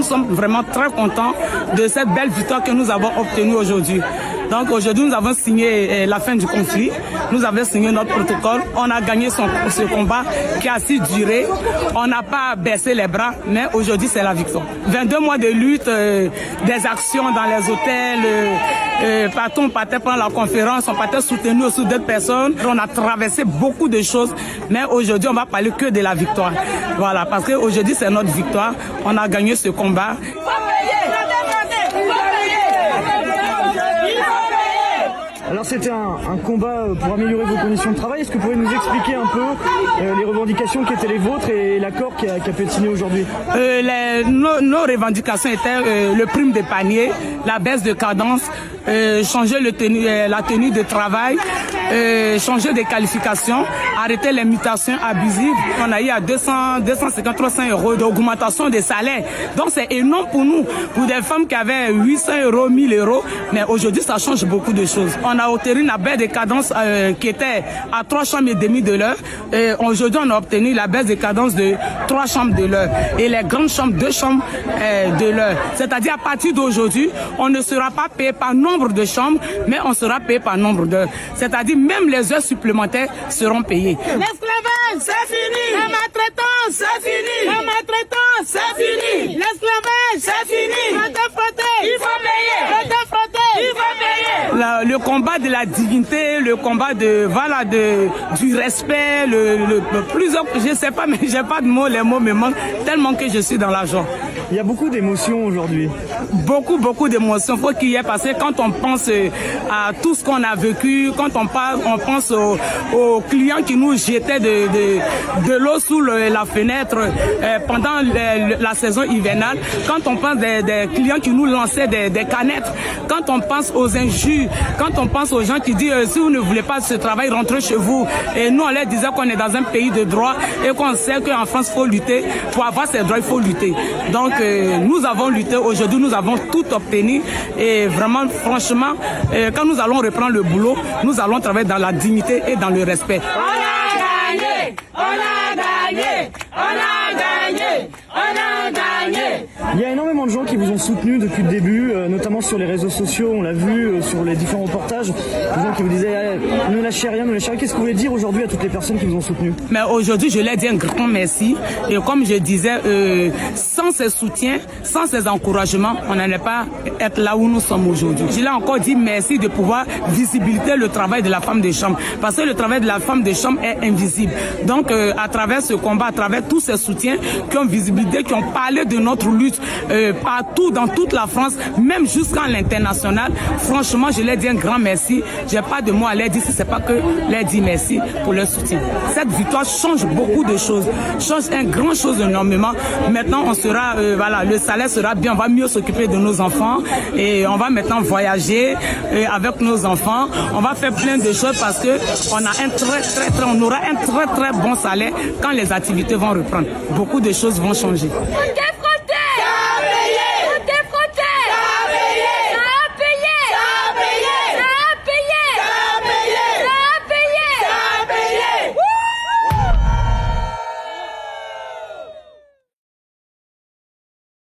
nous sommes vraiment très contents de cette belle victoire que nous avons obtenue aujourd'hui. Donc aujourd'hui, nous avons signé la fin du conflit. Nous avons signé notre protocole. On a gagné ce combat qui a si duré. On n'a pas baissé les bras, mais aujourd'hui, c'est la victoire. 22 mois de lutte, des actions dans les hôtels, partout on partait prendre la conférence, on partait soutenir aussi d'autres personnes. On a traversé beaucoup de choses, mais aujourd'hui, on va parler que de la victoire. Voilà, parce qu'aujourd'hui, c'est notre victoire. On a gagné ce combat. Alors c'était un combat pour améliorer vos conditions de travail. Est-ce que vous pouvez nous expliquer un peu les revendications qui étaient les vôtres et l'accord qui a pu être signé aujourd'hui? Nos revendications étaient le prime de panier, la baisse de cadence, changer la tenue de travail, changer des qualifications, arrêter les mutations abusives. On a eu à 250, 300 euros d'augmentation des salaires. Donc c'est énorme pour nous, pour des femmes qui avaient 800 euros, 1000 euros. Mais aujourd'hui, ça change beaucoup de choses. On a obtenu la baisse de cadence qui était à 3 chambres et demie de l'heure. Aujourd'hui, on a obtenu la baisse de cadence de 3 chambres de l'heure. Et les grandes chambres, 2 chambres de l'heure. C'est-à-dire à partir d'aujourd'hui, on ne sera pas payé par nombre de chambres, mais on sera payé par nombre d'heures. C'est-à-dire même les heures supplémentaires seront payées. L'esclavage, c'est fini. La maltraitance, c'est fini. La maltraitance, c'est fini. L'esclavage, c'est fini. Il faut payer. Il faut payer. Le combat de la dignité, le combat du respect, plusieurs, je sais pas, mais j'ai pas de mots, les mots me manquent tellement que je suis dans la joie. Il y a beaucoup d'émotions aujourd'hui. Beaucoup d'émotions. Faut qu'il y ait, parce que quand on pense à tout ce qu'on a vécu, quand on pense aux clients qui nous jetaient de l'eau sous la fenêtre pendant la saison hivernale, quand on pense des clients qui nous lançaient des canettes, quand on pense aux injures, quand on pense aux gens qui disent si vous ne voulez pas ce travail, rentrez chez vous. Et nous, on leur disait qu'on est dans un pays de droit et qu'on sait qu'en France, il faut lutter. Pour avoir ces droits, il faut lutter. Donc, nous avons lutté. Aujourd'hui, nous avons tout obtenu. Et vraiment, franchement, quand nous allons reprendre le boulot, nous allons travailler dans la dignité et dans le respect. On a gagné! On a gagné! On a gagné! On a gagné! Il y a énormément de gens qui vous ont soutenu depuis le début, notamment sur les réseaux sociaux, on l'a vu sur les différents reportages, des gens qui vous disaient ne lâchez rien, ne lâchez rien. Qu'est-ce que vous voulez dire aujourd'hui à toutes les personnes qui vous ont soutenu? Mais aujourd'hui, je leur dis un grand merci. Et comme je disais, sans ces soutiens, sans ces encouragements, on n'allait pas être là où nous sommes aujourd'hui. Je leur ai encore dit merci de pouvoir visibiliser le travail de la femme de chambre. Parce que le travail de la femme de chambre est invisible. Donc, à travers ce combat, à travers tous ces soutiens qui ont visibilisé, qui ont parlé de notre lutte partout dans toute la France, même jusqu'à l'international, franchement, je leur dis un grand merci. J'ai pas de mots à leur dire si c'est pas que leur dire merci pour leur soutien. Cette victoire change beaucoup de choses, change un grand chose énormément. Maintenant, on sera, le salaire sera bien, on va mieux s'occuper de nos enfants et on va maintenant voyager avec nos enfants. On va faire plein de choses parce que on aura un très bon salaire quand les activités vont reprendre. Beaucoup de choses vont changer.